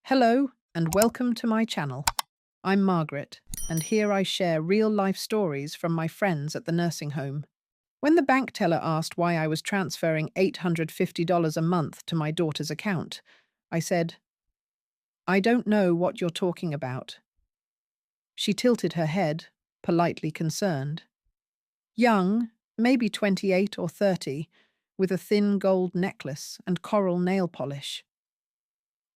Hello and welcome to my channel. I'm Margaret, and here I share real-life stories from my friends at the nursing home. When the bank teller asked why I was transferring $850 a month to my daughter's account, I said, "I don't know what you're talking about." She tilted her head, politely concerned. Young, maybe 28 or 30, with a thin gold necklace and coral nail polish.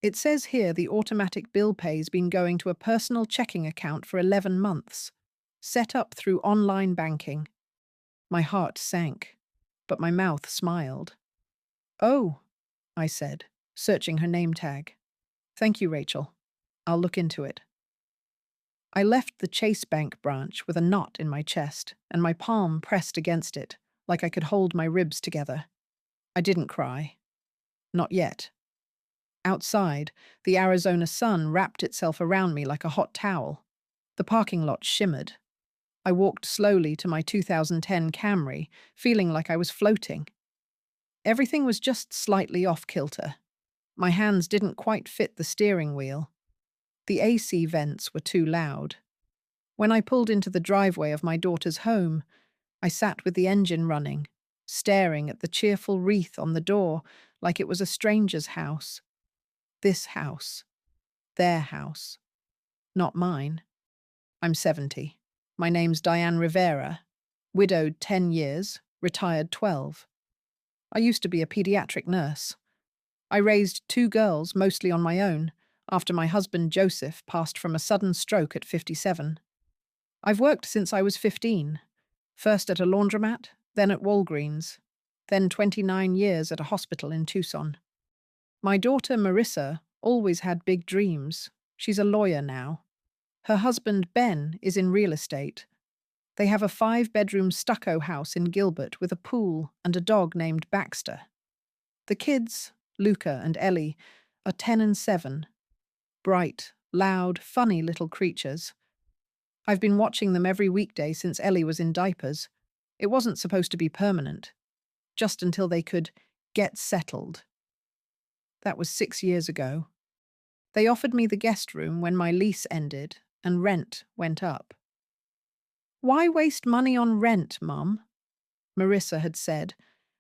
It says here the automatic bill pay's been going to a personal checking account for 11 months, set up through online banking. My heart sank, but my mouth smiled. "Oh," I said, searching her name tag. "Thank you, Rachel. I'll look into it." I left the Chase Bank branch with a knot in my chest and my palm pressed against it, like I could hold my ribs together. I didn't cry. Not yet. Outside, the Arizona sun wrapped itself around me like a hot towel. The parking lot shimmered. I walked slowly to my 2010 Camry, feeling like I was floating. Everything was just slightly off-kilter. My hands didn't quite fit the steering wheel. The AC vents were too loud. When I pulled into the driveway of my daughter's home, I sat with the engine running, staring at the cheerful wreath on the door like it was a stranger's house. This house. Their house. Not mine. I'm 70. My name's Diane Rivera. Widowed 10 years, retired 12. I used to be a pediatric nurse. I raised 2 girls, mostly on my own, after my husband Joseph passed from a sudden stroke at 57. I've worked since I was 15, first at a laundromat, then at Walgreens, then 29 years at a hospital in Tucson. My daughter Marissa always had big dreams. She's a lawyer now. Her husband Ben is in real estate. They have a 5-bedroom stucco house in Gilbert with a pool and a dog named Baxter. The kids, Luca and Ellie, are 10 and 7. Bright, loud, funny little creatures. I've been watching them every weekday since Ellie was in diapers. It wasn't supposed to be permanent, just until they could get settled. That was 6 years ago. They offered me the guest room when my lease ended and rent went up. "Why waste money on rent, Mum?" Marissa had said,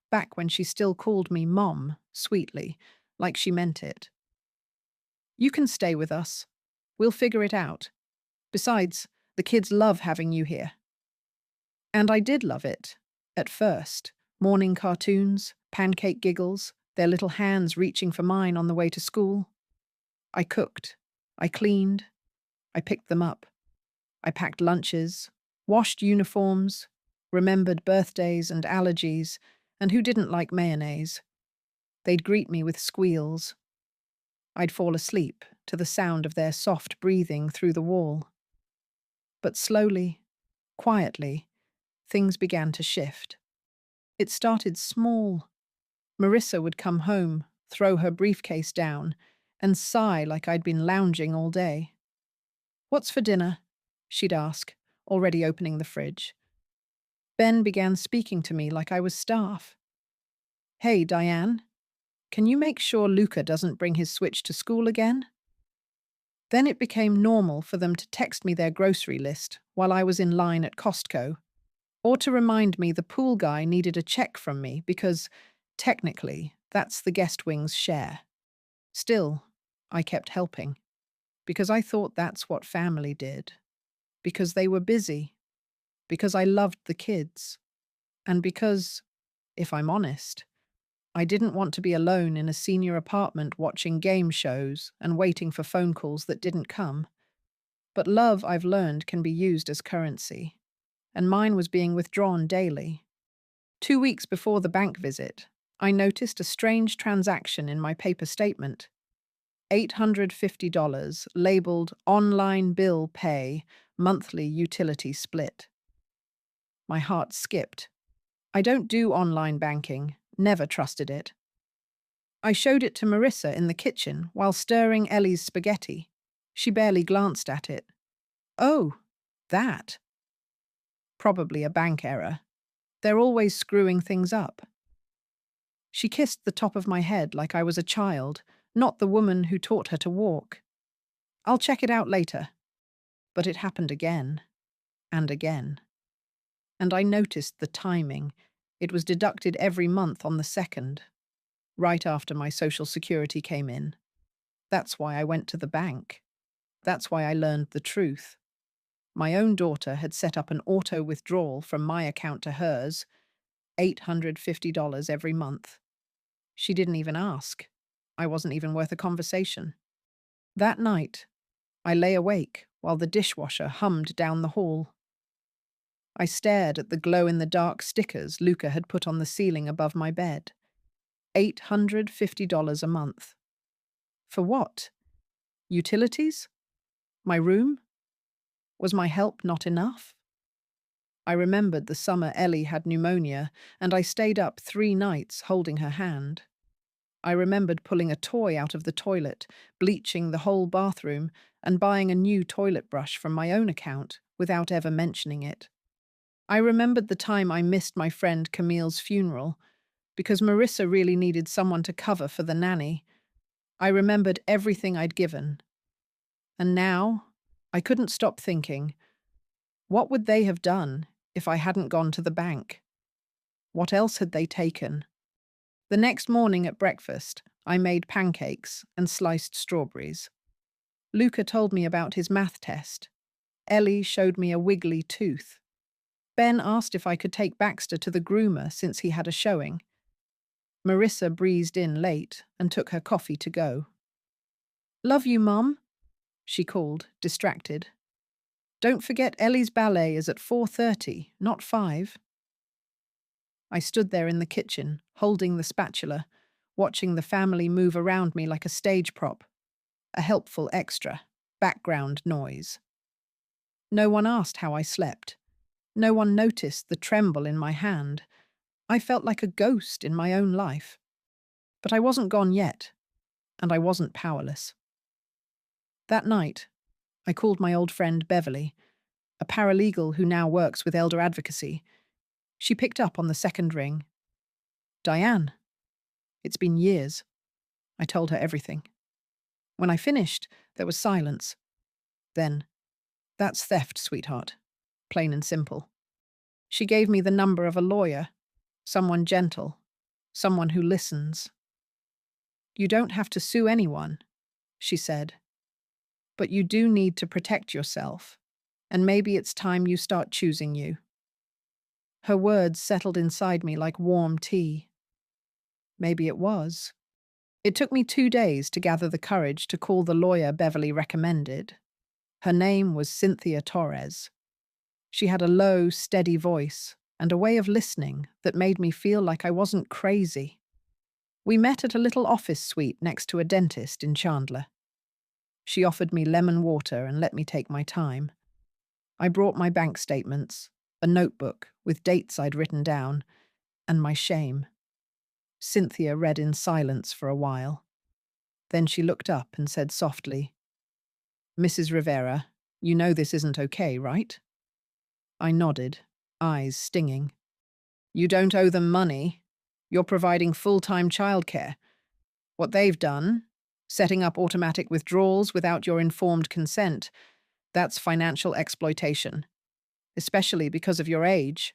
back when she still called me Mom, sweetly, like she meant it. "You can stay with us. We'll figure it out. Besides, the kids love having you here." And I did love it, at first. Morning cartoons, pancake giggles, their little hands reaching for mine on the way to school. I cooked. I cleaned. I picked them up. I packed lunches, washed uniforms, remembered birthdays and allergies, and who didn't like mayonnaise. They'd greet me with squeals. I'd fall asleep to the sound of their soft breathing through the wall. But slowly, quietly, things began to shift. It started small. Marissa would come home, throw her briefcase down, and sigh like I'd been lounging all day. "What's for dinner?" she'd ask, already opening the fridge. Ben began speaking to me like I was staff. "Hey, Diane, can you make sure Luca doesn't bring his Switch to school again?" Then it became normal for them to text me their grocery list while I was in line at Costco, or to remind me the pool guy needed a check from me because, technically, that's the guest wing's share. Still, I kept helping, because I thought that's what family did, because they were busy, because I loved the kids, and because, if I'm honest, I didn't want to be alone in a senior apartment watching game shows and waiting for phone calls that didn't come. But love, I've learned, can be used as currency, and mine was being withdrawn daily. 2 weeks before the bank visit, I noticed a strange transaction in my paper statement. $850 labeled online bill pay, monthly utility split. My heart skipped. I don't do online banking, never trusted it. I showed it to Marissa in the kitchen while stirring Ellie's spaghetti. She barely glanced at it. "Oh, that." Probably a bank error. They're always screwing things up. She kissed the top of my head like I was a child, not the woman who taught her to walk. I'll check it out later. But it happened again and again. And I noticed the timing. It was deducted every month on the 2nd, right after my Social Security came in. That's why I went to the bank. That's why I learned the truth. My own daughter had set up an auto withdrawal from my account to hers, $850 every month. She didn't even ask. I wasn't even worth a conversation. That night, I lay awake while the dishwasher hummed down the hall. I stared at the glow-in-the-dark stickers Luca had put on the ceiling above my bed. $850 a month. For what? Utilities? My room? Was my help not enough? I remembered the summer Ellie had pneumonia, and I stayed up 3 nights holding her hand. I remembered pulling a toy out of the toilet, bleaching the whole bathroom, and buying a new toilet brush from my own account without ever mentioning it. I remembered the time I missed my friend Camille's funeral because Marissa really needed someone to cover for the nanny. I remembered everything I'd given. And now, I couldn't stop thinking, what would they have done if I hadn't gone to the bank? What else had they taken? The next morning at breakfast, I made pancakes and sliced strawberries. Luca told me about his math test. Ellie showed me a wiggly tooth. Ben asked if I could take Baxter to the groomer since he had a showing. Marissa breezed in late and took her coffee to go. "Love you, Mum," she called, distracted. "Don't forget Ellie's ballet is at 4:30, not 5. I stood there in the kitchen, holding the spatula, watching the family move around me like a stage prop. A helpful extra, background noise. No one asked how I slept. No one noticed the tremble in my hand. I felt like a ghost in my own life. But I wasn't gone yet, and I wasn't powerless. That night, I called my old friend Beverly, a paralegal who now works with elder advocacy. She picked up on the second ring. "Diane." "It's been years." I told her everything. When I finished, there was silence. Then, "That's theft, sweetheart. Plain and simple." She gave me the number of a lawyer, someone gentle, someone who listens. "You don't have to sue anyone," she said. "But you do need to protect yourself, and maybe it's time you start choosing you." Her words settled inside me like warm tea. Maybe it was. It took me 2 days to gather the courage to call the lawyer Beverly recommended. Her name was Cynthia Torres. She had a low, steady voice and a way of listening that made me feel like I wasn't crazy. We met at a little office suite next to a dentist in Chandler. She offered me lemon water and let me take my time. I brought my bank statements, a notebook with dates I'd written down, and my shame. Cynthia read in silence for a while. Then she looked up and said softly, "Mrs. Rivera, you know this isn't okay, right?" I nodded, eyes stinging. "You don't owe them money. You're providing full-time childcare. What they've done, setting up automatic withdrawals without your informed consent, that's financial exploitation, especially because of your age."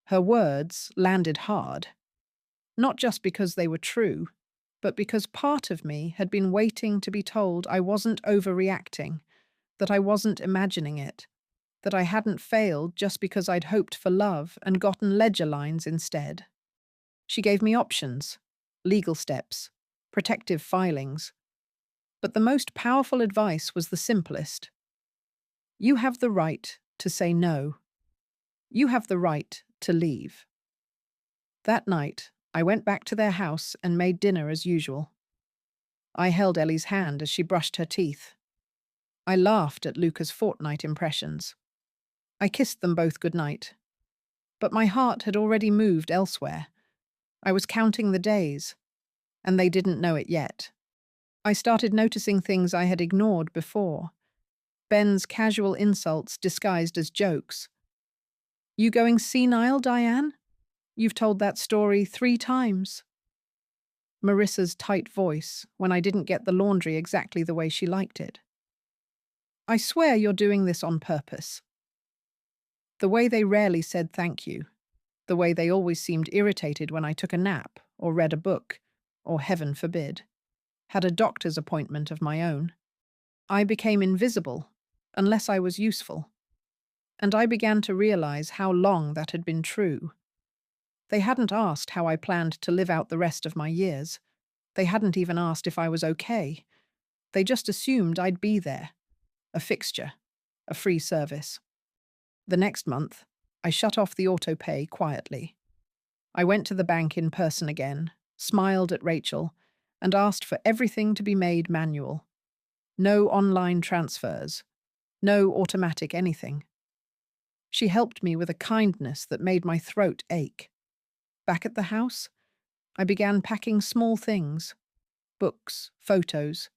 Her words landed hard, not just because they were true, but because part of me had been waiting to be told I wasn't overreacting, that I wasn't imagining it, that I hadn't failed just because I'd hoped for love and gotten ledger lines instead. She gave me options, legal steps, protective filings. But the most powerful advice was the simplest. You have the right to say no. You have the right to leave. That night, I went back to their house and made dinner as usual. I held Ellie's hand as she brushed her teeth. I laughed at Luca's fortnight impressions. I kissed them both goodnight. But my heart had already moved elsewhere. I was counting the days, and they didn't know it yet. I started noticing things I had ignored before. Ben's casual insults disguised as jokes. "You going senile, Diane? You've told that story 3 times." Marissa's tight voice when I didn't get the laundry exactly the way she liked it. I swear you're doing this on purpose. The way they rarely said thank you, the way they always seemed irritated when I took a nap or read a book, or heaven forbid, had a doctor's appointment of my own. I became invisible, unless I was useful. And I began to realize how long that had been true. They hadn't asked how I planned to live out the rest of my years. They hadn't even asked if I was okay. They just assumed I'd be there, a fixture, a free service. The next month, I shut off the auto-pay quietly. I went to the bank in person again, smiled at Rachel, and asked for everything to be made manual. No online transfers, no automatic anything. She helped me with a kindness that made my throat ache. Back at the house, I began packing small things: books, photos,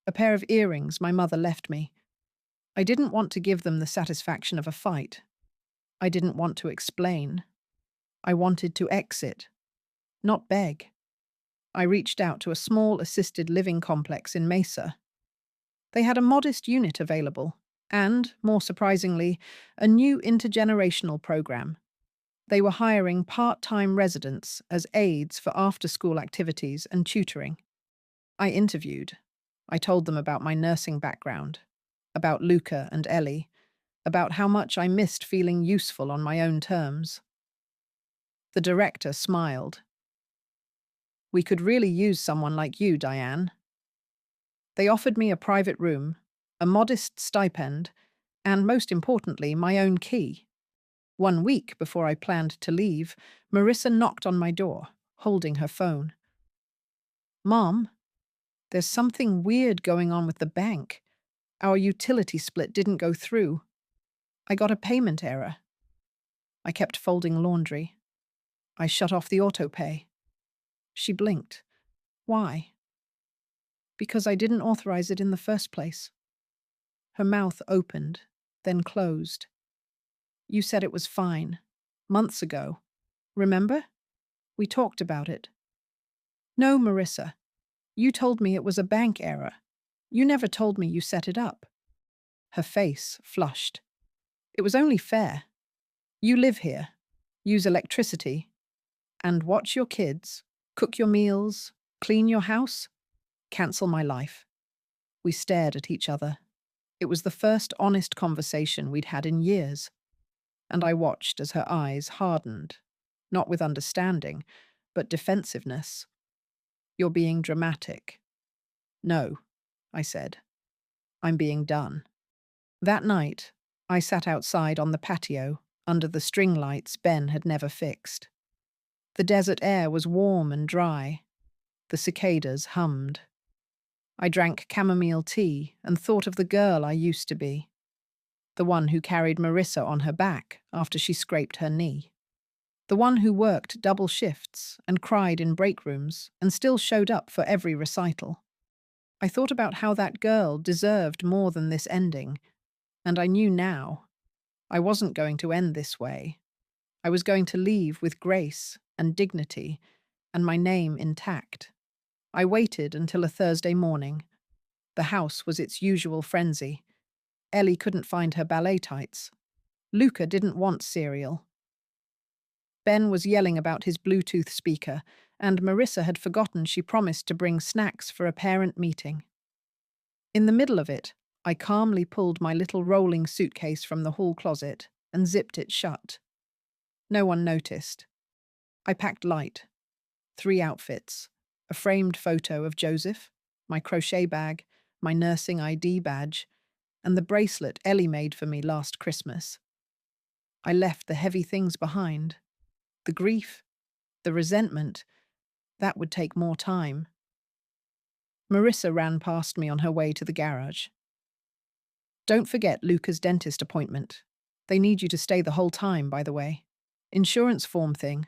a pair of earrings my mother left me. I didn't want to give them the satisfaction of a fight. I didn't want to explain. I wanted to exit, not beg. I reached out to a small assisted living complex in Mesa. They had a modest unit available and, more surprisingly, a new intergenerational program. They were hiring part-time residents as aides for after-school activities and tutoring. I interviewed. I told them about my nursing background, about Luca and Ellie, about how much I missed feeling useful on my own terms. The director smiled. "We could really use someone like you, Diane." They offered me a private room, a modest stipend, and most importantly, my own key. 1 week before I planned to leave, Marissa knocked on my door, holding her phone. "Mom, there's something weird going on with the bank. Our utility split didn't go through. I got a payment error." I kept folding laundry. I shut off the auto-pay. She blinked. "Why?" "Because I didn't authorize it in the first place." Her mouth opened, then closed. "You said it was fine. Months ago. Remember? We talked about it." "No, Marissa. You told me it was a bank error. You never told me you set it up." Her face flushed. "It was only fair. You live here, use electricity, and watch your kids, cook your meals, clean your house, cancel my life." We stared at each other. It was the first honest conversation we'd had in years, and I watched as her eyes hardened, not with understanding, but defensiveness. "You're being dramatic." "No," I said. "I'm being done." That night, I sat outside on the patio, under the string lights Ben had never fixed. The desert air was warm and dry. The cicadas hummed. I drank chamomile tea and thought of the girl I used to be. The one who carried Marissa on her back after she scraped her knee. The one who worked double shifts and cried in break rooms and still showed up for every recital. I thought about how that girl deserved more than this ending, and I knew now I wasn't going to end this way. I was going to leave with grace and dignity and my name intact. I waited until a Thursday morning. The house was its usual frenzy. Ellie couldn't find her ballet tights. Luca didn't want cereal. Ben was yelling about his Bluetooth speaker, and Marissa had forgotten she promised to bring snacks for a parent meeting. In the middle of it, I calmly pulled my little rolling suitcase from the hall closet and zipped it shut. No one noticed. I packed light. 3 outfits: a framed photo of Joseph, my crochet bag, my nursing ID badge, and the bracelet Ellie made for me last Christmas. I left the heavy things behind. The grief, the resentment, that would take more time. Marissa ran past me on her way to the garage. "Don't forget Luca's dentist appointment. They need you to stay the whole time, by the way. Insurance form thing."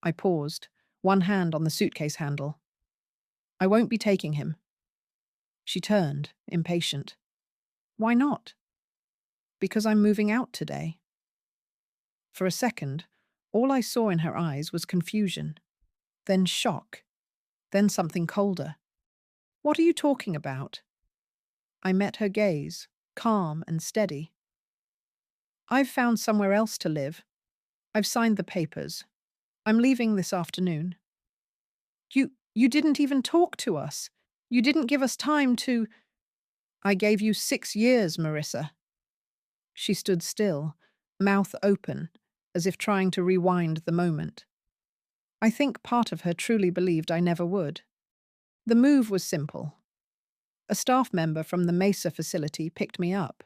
I paused, one hand on the suitcase handle. "I won't be taking him." She turned, impatient. "Why not?" "Because I'm moving out today." For a second, all I saw in her eyes was confusion, then shock. Then something colder. What are you talking about? I met her gaze, calm and steady. I've found somewhere else to live. I've signed the papers. I'm leaving this afternoon. You didn't even talk to us. You didn't give us time to. I gave you 6 years, Marissa. She stood still, mouth open, as if trying to rewind the moment. I think part of her truly believed I never would. The move was simple. A staff member from the Mesa facility picked me up.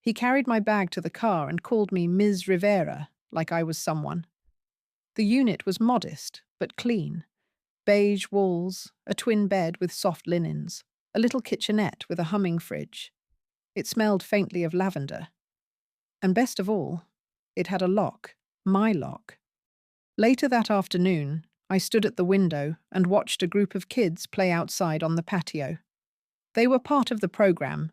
He carried my bag to the car and called me Ms. Rivera, like I was someone. The unit was modest, but clean. Beige walls, a twin bed with soft linens, a little kitchenette with a humming fridge. It smelled faintly of lavender. And best of all, it had a lock, my lock. Later that afternoon, I stood at the window and watched a group of kids play outside on the patio. They were part of the program,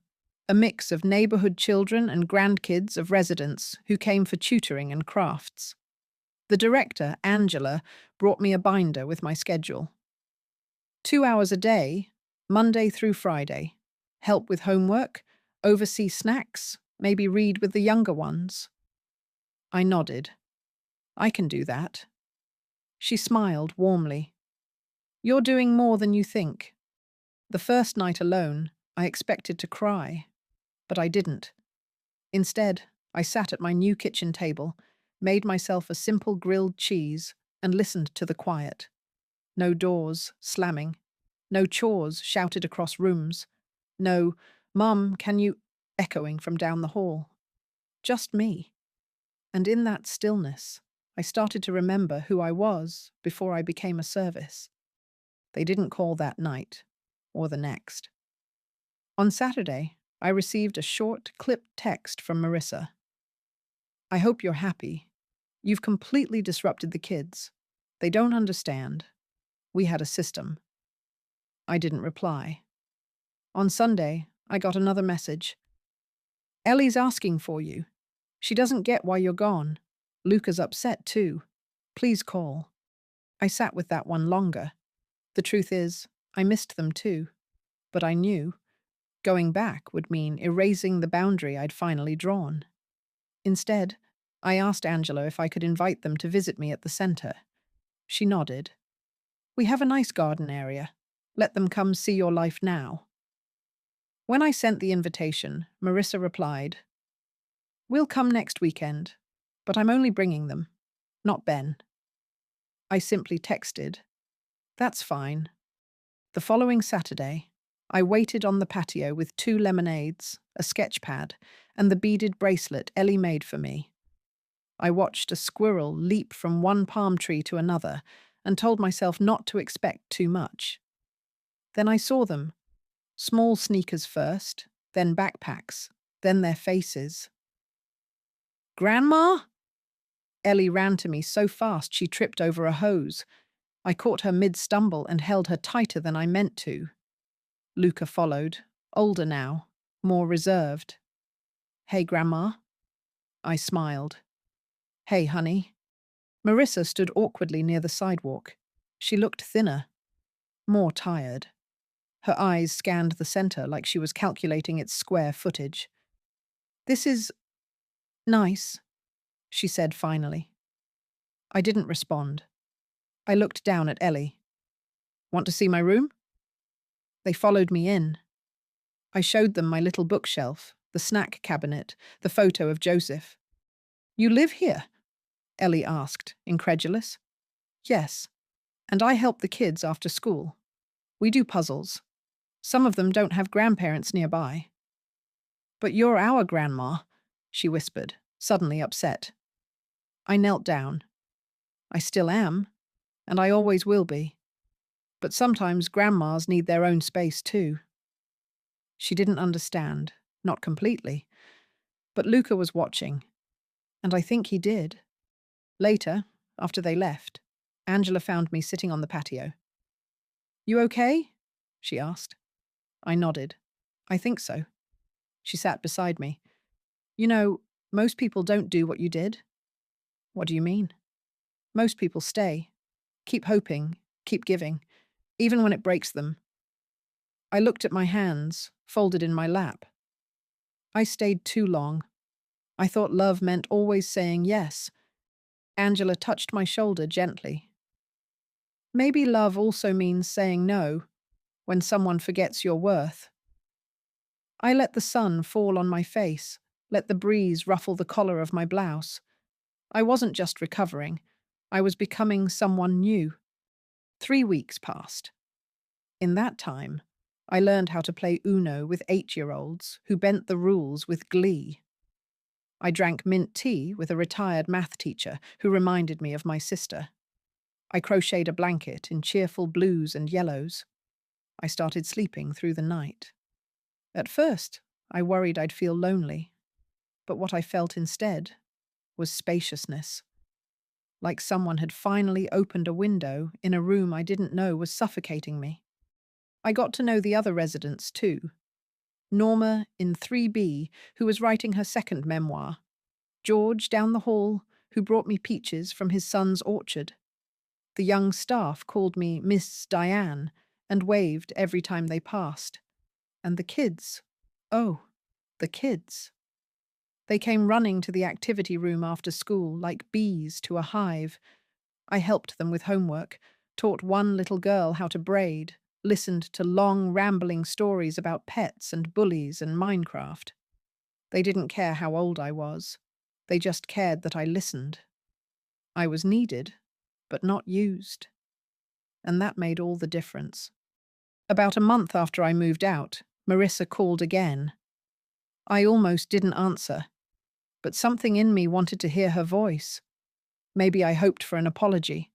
a mix of neighborhood children and grandkids of residents who came for tutoring and crafts. The director, Angela, brought me a binder with my schedule. 2 hours a day, Monday through Friday. Help with homework, oversee snacks, maybe read with the younger ones. I nodded. I can do that. She smiled warmly. You're doing more than you think. The first night alone, I expected to cry, but I didn't. Instead, I sat at my new kitchen table, made myself a simple grilled cheese, and listened to the quiet. No doors slamming. No chores shouted across rooms. No, "Mum, can you," echoing from down the hall. Just me. And in that stillness, I started to remember who I was before I became a service. They didn't call that night, or the next. On Saturday, I received a short, clipped text from Marissa. I hope you're happy. You've completely disrupted the kids. They don't understand. We had a system. I didn't reply. On Sunday, I got another message. Ellie's asking for you. She doesn't get why you're gone. Luca's upset too. Please call. I sat with that one longer. The truth is, I missed them too. But I knew going back would mean erasing the boundary I'd finally drawn. Instead, I asked Angela if I could invite them to visit me at the center. She nodded. We have a nice garden area. Let them come see your life now. When I sent the invitation, Marissa replied, We'll come next weekend, but I'm only bringing them, not Ben. I simply texted, That's fine. The following Saturday, I waited on the patio with 2 lemonades, a sketch pad, and the beaded bracelet Ellie made for me. I watched a squirrel leap from one palm tree to another and told myself not to expect too much. Then I saw them. Small sneakers first, then backpacks, then their faces. Grandma? Ellie ran to me so fast she tripped over a hose. I caught her mid-stumble and held her tighter than I meant to. Luca followed, older now, more reserved. Hey, Grandma? I smiled. Hey, honey. Marissa stood awkwardly near the sidewalk. She looked thinner, more tired. Her eyes scanned the center like she was calculating its square footage. This is nice, she said finally. I didn't respond. I looked down at Ellie. Want to see my room? They followed me in. I showed them my little bookshelf, the snack cabinet, the photo of Joseph. You live here? Ellie asked, incredulous. Yes, and I help the kids after school. We do puzzles. Some of them don't have grandparents nearby. But you're our grandma, she whispered, suddenly upset. I knelt down. I still am, and I always will be. But sometimes grandmas need their own space too. She didn't understand, not completely. But Luca was watching, and I think he did. Later, after they left, Angela found me sitting on the patio. You okay? She asked. I nodded. I think so. She sat beside me. You know, most people don't do what you did. What do you mean? Most people stay. Keep hoping, keep giving. even when it breaks them. I looked at my hands, folded in my lap. I stayed too long. I thought love meant always saying yes. Angela touched my shoulder gently. Maybe love also means saying no when someone forgets your worth. I let the sun fall on my face, let the breeze ruffle the collar of my blouse. I wasn't just recovering. I was becoming someone new. 3 weeks passed. In that time, I learned how to play Uno with 8-year-olds who bent the rules with glee. I drank mint tea with a retired math teacher who reminded me of my sister. I crocheted a blanket in cheerful blues and yellows. I started sleeping through the night. At first, I worried I'd feel lonely, but what I felt instead was spaciousness, like someone had finally opened a window in a room I didn't know was suffocating me. I got to know the other residents too. Norma in 3B, who was writing her second memoir. George down the hall, who brought me peaches from his son's orchard. The young staff called me Miss Diane and waved every time they passed. And the kids. Oh, the kids. They came running to the activity room after school like bees to a hive. I helped them with homework, taught one little girl how to braid, listened to long, rambling stories about pets and bullies and Minecraft. They didn't care how old I was. They just cared that I listened. I was needed, but not used. And that made all the difference. About a month after I moved out, Marissa called again. I almost didn't answer, but something in me wanted to hear her voice. Maybe I hoped for an apology.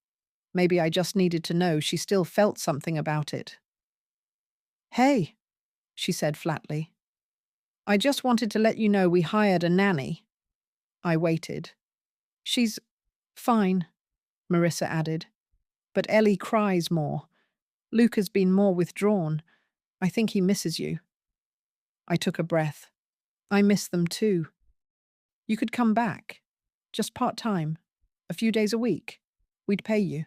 Maybe I just needed to know she still felt something about it. "Hey," she said flatly. "I just wanted to let you know we hired a nanny." I waited. "She's fine," Marissa added. "But Ellie cries more. Luke has been more withdrawn. I think he misses you." I took a breath. I miss them too. "You could come back. Just part-time. A few days a week. We'd pay you."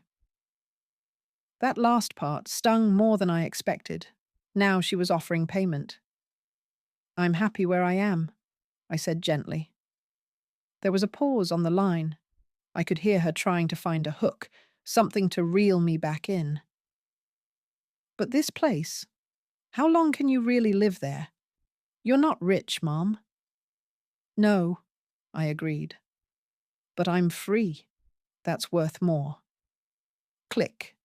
That last part stung more than I expected. Now she was offering payment. "I'm happy where I am," I said gently. There was a pause on the line. I could hear her trying to find a hook, something to reel me back in. "But this place, how long can you really live there? You're not rich, Mom." "No," I agreed. "But I'm free. That's worth more." Click.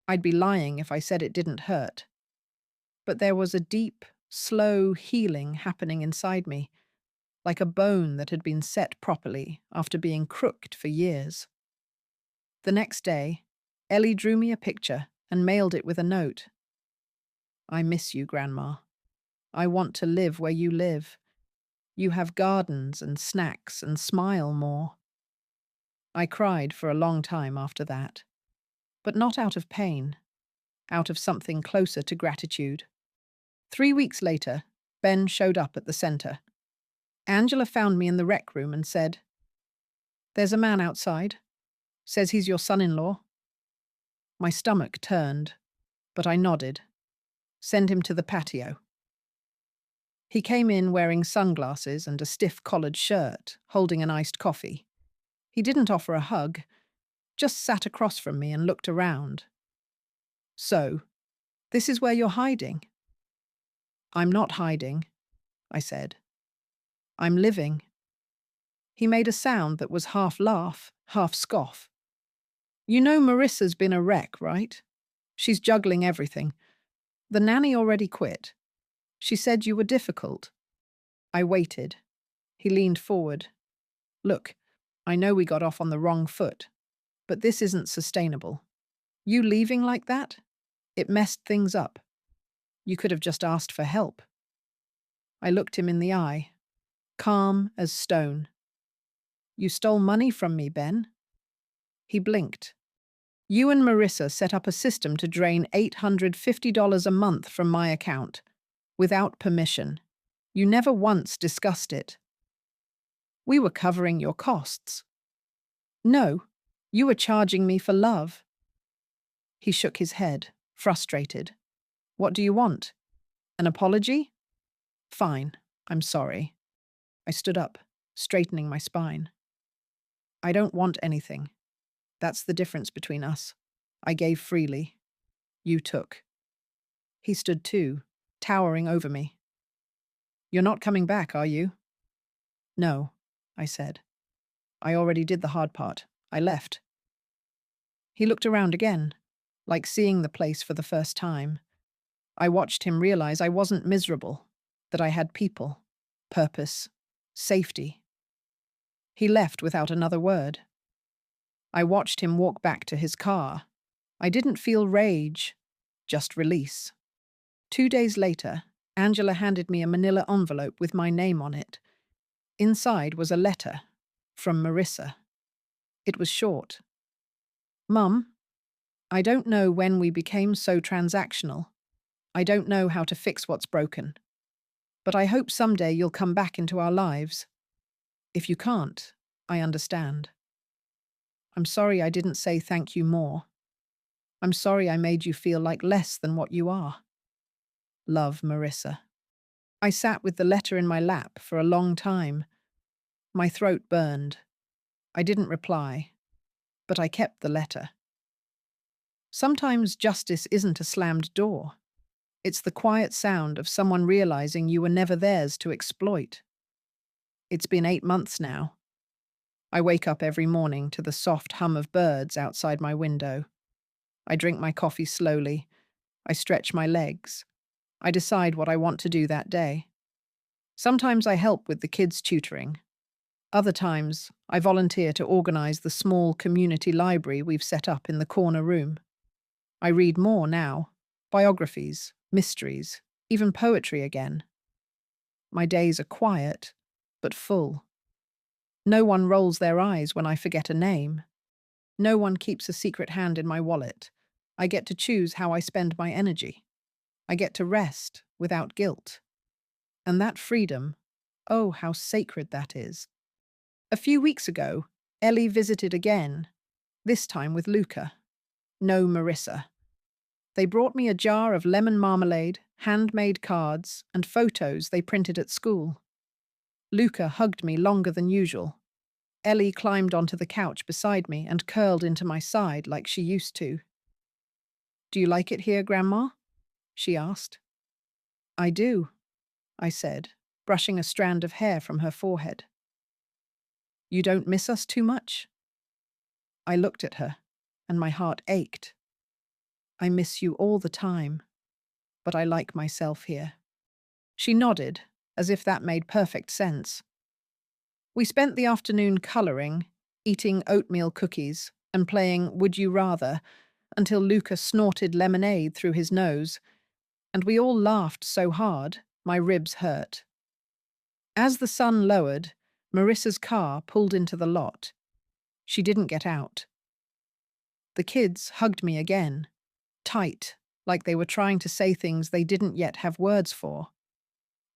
I'd be lying if I said it didn't hurt. But there was a deep, slow healing happening inside me, like a bone that had been set properly after being crooked for years. The next day, Ellie drew me a picture and mailed it with a note. "I miss you, Grandma. I want to live where you live. You have gardens and snacks and smile more." I cried for a long time after that, but not out of pain, out of something closer to gratitude. 3 weeks later, Ben showed up at the center. Angela found me in the rec room and said, "There's a man outside. Says he's your son-in-law." My stomach turned, but I nodded. "Send him to the patio." He came in wearing sunglasses and a stiff collared shirt, holding an iced coffee. He didn't offer a hug, just sat across from me and looked around. "So, this is where you're hiding?" "I'm not hiding," I said. "I'm living." He made a sound that was half laugh, half scoff. "You know Marissa's been a wreck, right? She's juggling everything. The nanny already quit. She said you were difficult." I waited. He leaned forward. "Look, I know we got off on the wrong foot, but this isn't sustainable. You leaving like that? It messed things up. You could have just asked for help." I looked him in the eye, calm as stone. "You stole money from me, Ben." He blinked. "You and Marissa set up a system to drain $850 a month from my account, without permission. You never once discussed it." "We were covering your costs." "No, you were charging me for love." He shook his head. frustrated. What do you want? An apology? Fine, I'm sorry. I stood up, straightening my spine. I don't want anything. That's the difference between us. I gave freely. You took. He stood too, towering over me. You're not coming back, are you? No, I said. I already did the hard part. I left. He looked around again, like seeing the place for the first time. I watched him realize I wasn't miserable, that I had people, purpose, safety. He left without another word. I watched him walk back to his car. I didn't feel rage, just release. 2 days later, Angela handed me a manila envelope with my name on it. Inside was a letter from Marissa. It was short. Mum, I don't know when we became so transactional. I don't know how to fix what's broken. But I hope someday you'll come back into our lives. If you can't, I understand. I'm sorry I didn't say thank you more. I'm sorry I made you feel like less than what you are. Love, Marissa. I sat with the letter in my lap for a long time. My throat burned. I didn't reply, but I kept the letter. Sometimes justice isn't a slammed door. It's the quiet sound of someone realizing you were never theirs to exploit. It's been 8 months now. I wake up every morning to the soft hum of birds outside my window. I drink my coffee slowly. I stretch my legs. I decide what I want to do that day. Sometimes I help with the kids' tutoring. Other times, I volunteer to organize the small community library we've set up in the corner room. I read more now. Biographies, mysteries, even poetry again. My days are quiet, but full. No one rolls their eyes when I forget a name. No one keeps a secret hand in my wallet. I get to choose how I spend my energy. I get to rest without guilt. And that freedom, oh, how sacred that is. A few weeks ago, Ellie visited again, this time with Luca. No Marissa. They brought me a jar of lemon marmalade, handmade cards, and photos they printed at school. Luca hugged me longer than usual. Ellie climbed onto the couch beside me and curled into my side like she used to. Do you like it here, Grandma? She asked. I do, I said, brushing a strand of hair from her forehead. You don't miss us too much? I looked at her, and my heart ached. I miss you all the time, but I like myself here. She nodded, as if that made perfect sense. We spent the afternoon colouring, eating oatmeal cookies, and playing Would You Rather, until Luca snorted lemonade through his nose, and we all laughed so hard, my ribs hurt. As the sun lowered, Marissa's car pulled into the lot. She didn't get out. The kids hugged me again, tight, like they were trying to say things they didn't yet have words for.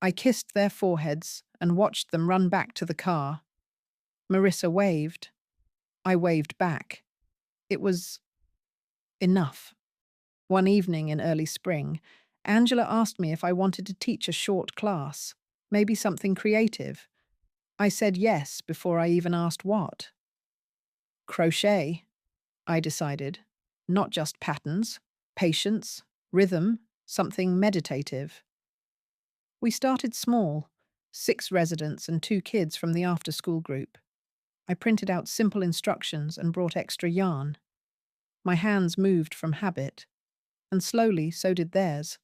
I kissed their foreheads and watched them run back to the car. Marissa waved. I waved back. It was enough. One evening in early spring, Angela asked me if I wanted to teach a short class, maybe something creative. I said yes before I even asked what. Crochet, I decided. Not just patterns, patience, rhythm, something meditative. We started small, 6 residents and 2 kids from the after-school group. I printed out simple instructions and brought extra yarn. My hands moved from habit, and slowly so did theirs.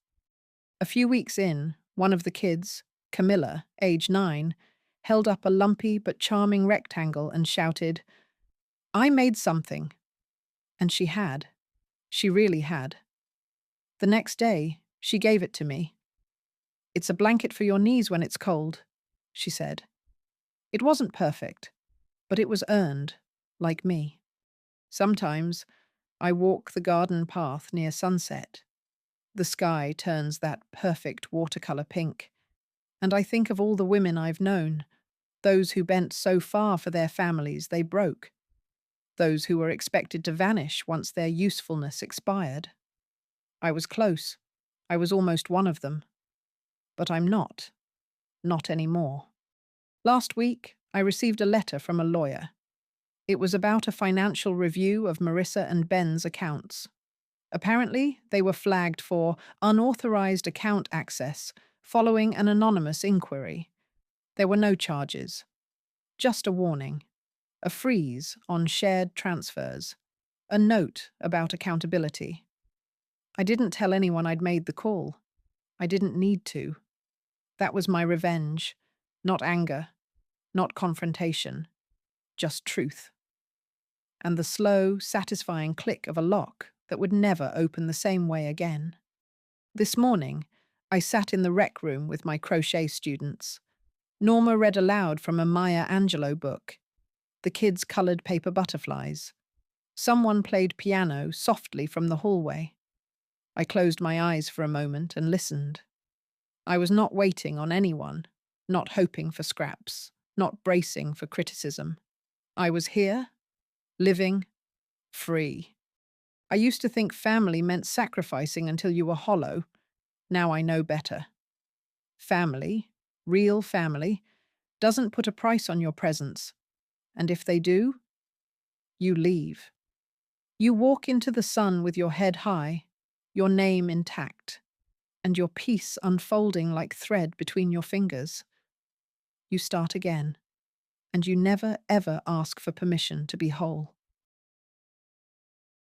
A few weeks in, one of the kids, Camilla, age 9, held up a lumpy but charming rectangle and shouted, I made something. And she had. She really had. The next day, she gave it to me. It's a blanket for your knees when it's cold, she said. It wasn't perfect, but it was earned, like me. Sometimes, I walk the garden path near sunset. The sky turns that perfect watercolor pink, and I think of all the women I've known, those who bent so far for their families they broke, those who were expected to vanish once their usefulness expired. I was close. I was almost one of them. But I'm not. Not anymore. Last week, I received a letter from a lawyer. It was about a financial review of Marissa and Ben's accounts. Apparently, they were flagged for unauthorized account access following an anonymous inquiry. There were no charges, just a warning, a freeze on shared transfers, a note about accountability. I didn't tell anyone I'd made the call. I didn't need to. That was my revenge, not anger, not confrontation, just truth. And the slow, satisfying click of a lock that would never open the same way again. This morning, I sat in the rec room with my crochet students. Norma read aloud from a Maya Angelou book. The kids coloured paper butterflies. Someone played piano softly from the hallway. I closed my eyes for a moment and listened. I was not waiting on anyone, not hoping for scraps, not bracing for criticism. I was here, living, free. I used to think family meant sacrificing until you were hollow. Now I know better. Family, real family, doesn't put a price on your presence. And if they do, you leave. You walk into the sun with your head high, your name intact, and your peace unfolding like thread between your fingers. You start again, and you never ever ask for permission to be whole.